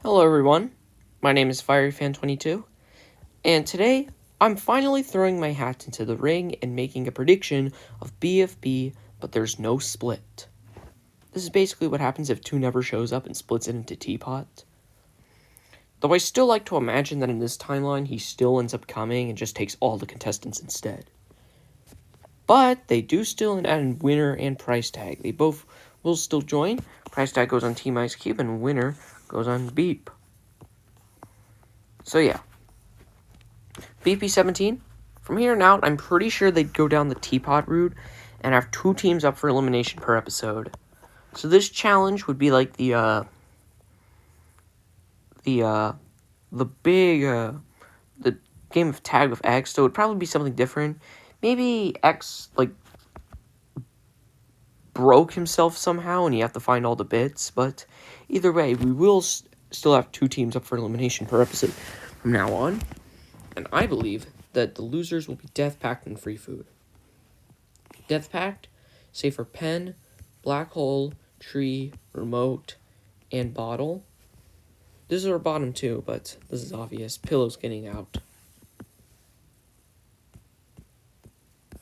Hello everyone, my name is FieryFan22, and today I'm finally throwing my hat into the ring and making a prediction of BFB, but there's no split. This is basically what happens if 2 never shows up and splits it into Teapot. Though I still like to imagine that in this timeline he still ends up coming and just takes all the contestants instead. But they do still add in winner and price tag. They both will still join. Price tag goes on Team Ice Cube and winner goes on Beep. So yeah. BP17, from here on out, I'm pretty sure they'd go down the Teapot route and have 2 teams up for elimination per episode. So this challenge would be like the game of tag with X, so it would probably be something different. Maybe X, broke himself somehow and you have to find all the bits, but either way, we will still have 2 teams up for elimination per episode from now on. And I believe that the losers will be Death Pact and Free Food. Death Pact, say for Pen, Black Hole, Tree, Remote, and Bottle. This is our bottom 2, but this is obvious. Pillow's getting out.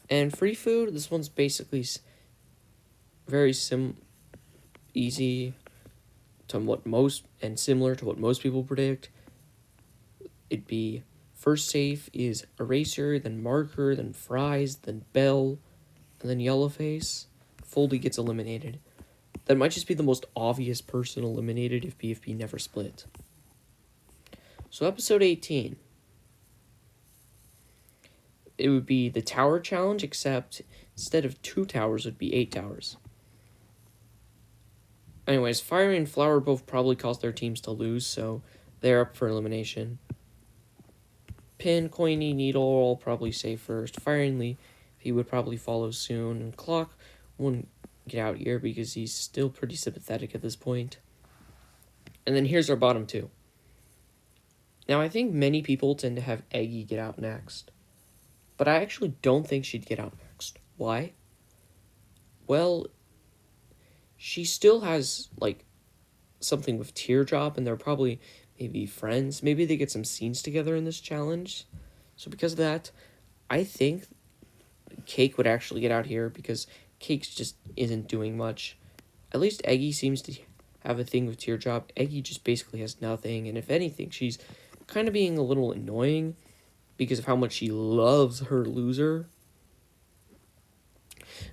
And Free Food, this one's basically very easy to what most, and similar to what most people predict. It'd be first safe is Eraser, then Marker, then Fries, then Bell, and then Yellowface. Foldy gets eliminated. That might just be the most obvious person eliminated if BFB never split. So episode 18. It would be the Tower Challenge, except instead of 2 towers, it would be 8 towers. Anyways, Fiery and Flower both probably cause their teams to lose, so they're up for elimination. Pin, Coiny, Needle are all probably safe first. Fiery and Lee, he would probably follow soon. And Clock wouldn't get out here because he's still pretty sympathetic at this point. And then here's our bottom 2. Now, I think many people tend to have Eggy get out next. But I actually don't think she'd get out next. Why? Well, she still has, something with Teardrop, and they're probably maybe friends. Maybe they get some scenes together in this challenge. So because of that, I think Cake would actually get out here because Cake just isn't doing much. At least Eggy seems to have a thing with Teardrop. Eggy just basically has nothing, and if anything, she's kind of being a little annoying because of how much she loves her loser.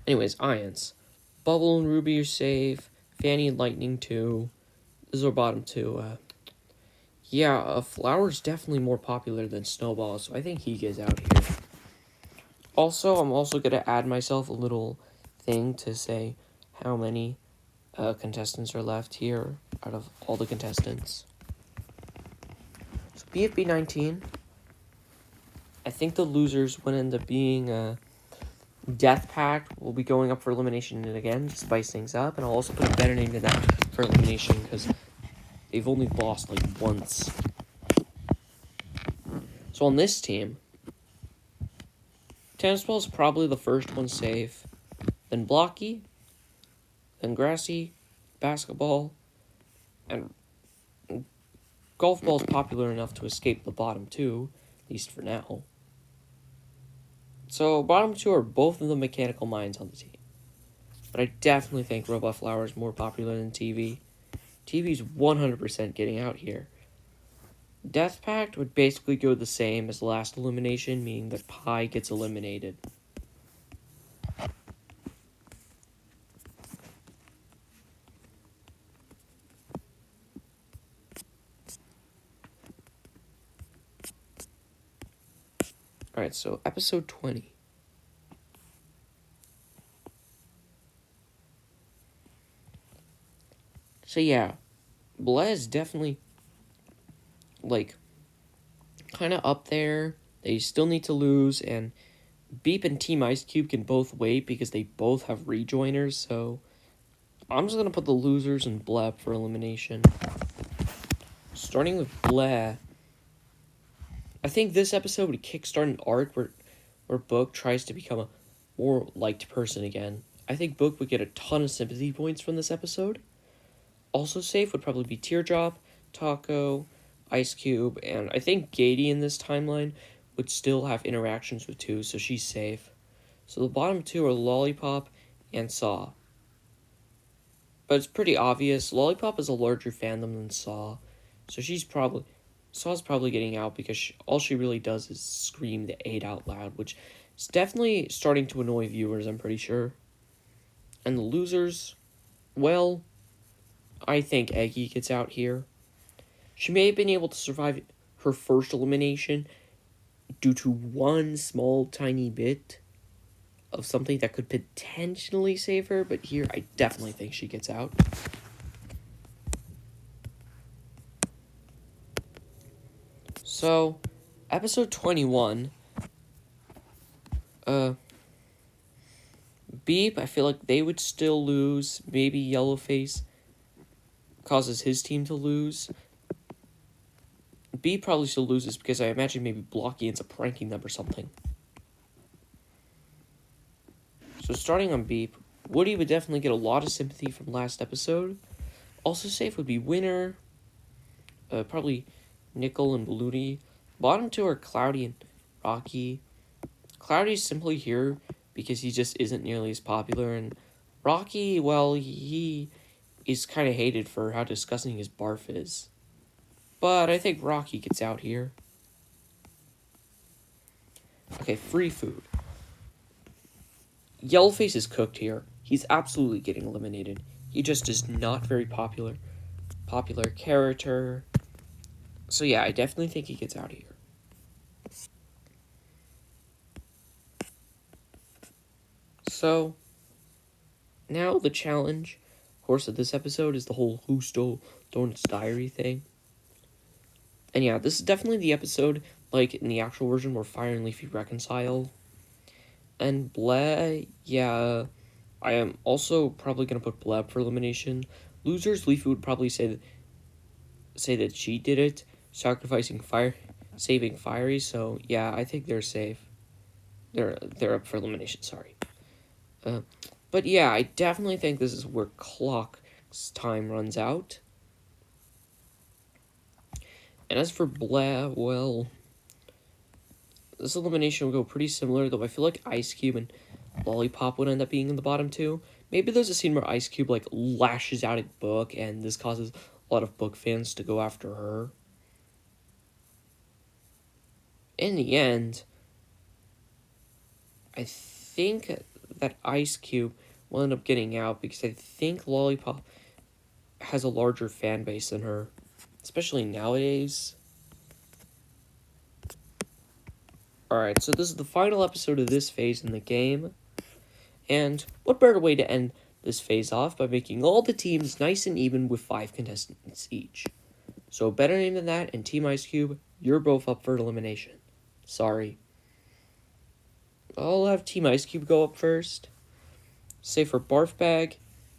Anyways, Ions. Bubble and Ruby are safe. Fanny and Lightning too. This is our bottom 2. Flower's definitely more popular than Snowball, so I think he gets out here. Also, I'm also going to add myself a little thing to say how many contestants are left here out of all the contestants. So BFB 19, I think the losers would end up being Death Pact will be going up for elimination again to spice things up, and I'll also put a better name to that for elimination because they've only lost once. So on this team, Tennis Ball is probably the first one safe, then Blocky, then Grassy, Basketball, and Golf Ball is popular enough to escape the bottom 2, at least for now. So bottom 2 are both of the mechanical minds on the team. But I definitely think Robot Flower is more popular than TV. TV's 100% getting out here. Death Pact would basically go the same as the last elimination, meaning that Pi gets eliminated. Alright, so episode 20. So yeah, Bleh is definitely, kind of up there. They still need to lose, and Beep and Team Ice Cube can both wait because they both have rejoiners, so I'm just going to put the losers and Bleh for elimination. Starting with Bleh, I think this episode would kickstart an arc where Book tries to become a more liked person again. I think Book would get a ton of sympathy points from this episode. Also safe would probably be Teardrop, Taco, Ice Cube, and I think Gady in this timeline would still have interactions with 2, so she's safe. So the bottom 2 are Lollipop and Saw. But it's pretty obvious, Lollipop is a larger fandom than Saw, so Saw's probably getting out because all she really does is scream the 8 out loud, which is definitely starting to annoy viewers, I'm pretty sure. And the losers, well, I think Eggy gets out here. She may have been able to survive her first elimination due to one small tiny bit of something that could potentially save her, but here I definitely think she gets out. So, episode 21, Beep, I feel like they would still lose. Maybe Yellowface causes his team to lose. Beep probably still loses because I imagine maybe Blocky ends up pranking them or something. So starting on Beep, Woody would definitely get a lot of sympathy from last episode. Also safe would be Winner, probably Nickel and Balloony. Bottom 2 are Cloudy and Rocky. Cloudy's simply here because he just isn't nearly as popular, and Rocky, well, he is kind of hated for how disgusting his barf is. But I think Rocky gets out here. Okay, free food. Yellowface is cooked here. He's absolutely getting eliminated. He just is not very popular character. So yeah, I definitely think he gets out here. So, now the challenge, of course, of this episode is the whole Who Stole Donut's Diary thing. And yeah, this is definitely the episode, like in the actual version, where Fire and Leafy reconcile. And Bleh, yeah, I am also probably going to put Bleb for elimination. Losers, Leafy would probably say that she did it, saving Fiery, so yeah, I think they're safe. They're up for elimination, sorry. But yeah, I definitely think this is where Clock's time runs out. And as for Bleh, well, this elimination will go pretty similar, though I feel like Ice Cube and Lollipop would end up being in the bottom 2. Maybe there's a scene where Ice Cube, like, lashes out at Book, and this causes a lot of Book fans to go after her. In the end, I think that Ice Cube will end up getting out because I think Lollipop has a larger fan base than her, especially nowadays. Alright, so this is the final episode of this phase in the game. And what better way to end this phase off by making all the teams nice and even with 5 contestants each. So better name than that, and Team Ice Cube, you're both up for elimination. Sorry. I'll have Team Ice Cube go up first. Say for Barf Bag,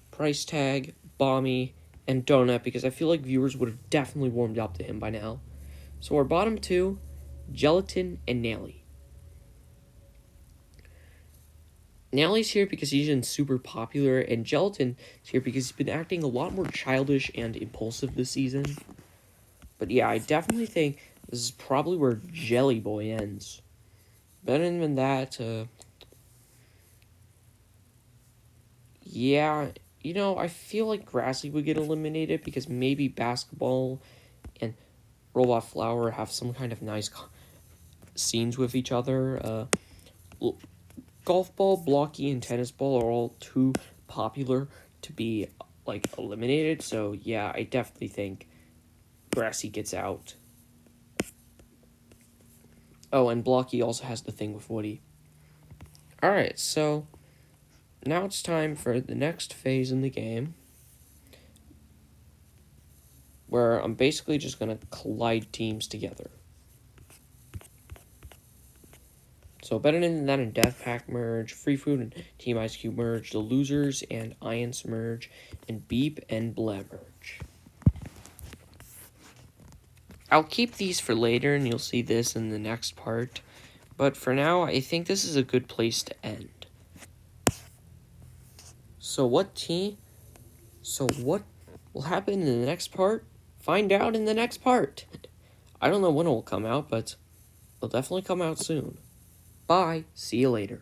Price Tag, Bommy, and Donut, because I feel like viewers would have definitely warmed up to him by now. So our bottom 2, Gelatin and Nelly. Nelly's here because he's been super popular, and Gelatin is here because he's been acting a lot more childish and impulsive this season. But yeah, I definitely think this is probably where Jelly Boy ends. Better than that, yeah, you know, I feel like Grassy would get eliminated because maybe Basketball and Robot Flower have some kind of nice scenes with each other. Golf Ball, Blocky, and Tennis Ball are all too popular to be, like, eliminated. So, yeah, I definitely think Grassy gets out. Oh, and Blocky also has the thing with Woody. Alright, so now it's time for the next phase in the game, where I'm basically just going to collide teams together. So better than that in Death Pack merge, Free Food and Team Ice Cube merge, the Losers and Ions merge, and Beep and Bleh merge. I'll keep these for later, and you'll see this in the next part. But for now, I think this is a good place to end. So what will happen in the next part? find out in the next part. I don't know when it will come out, but it'll definitely come out soon. Bye. See you later.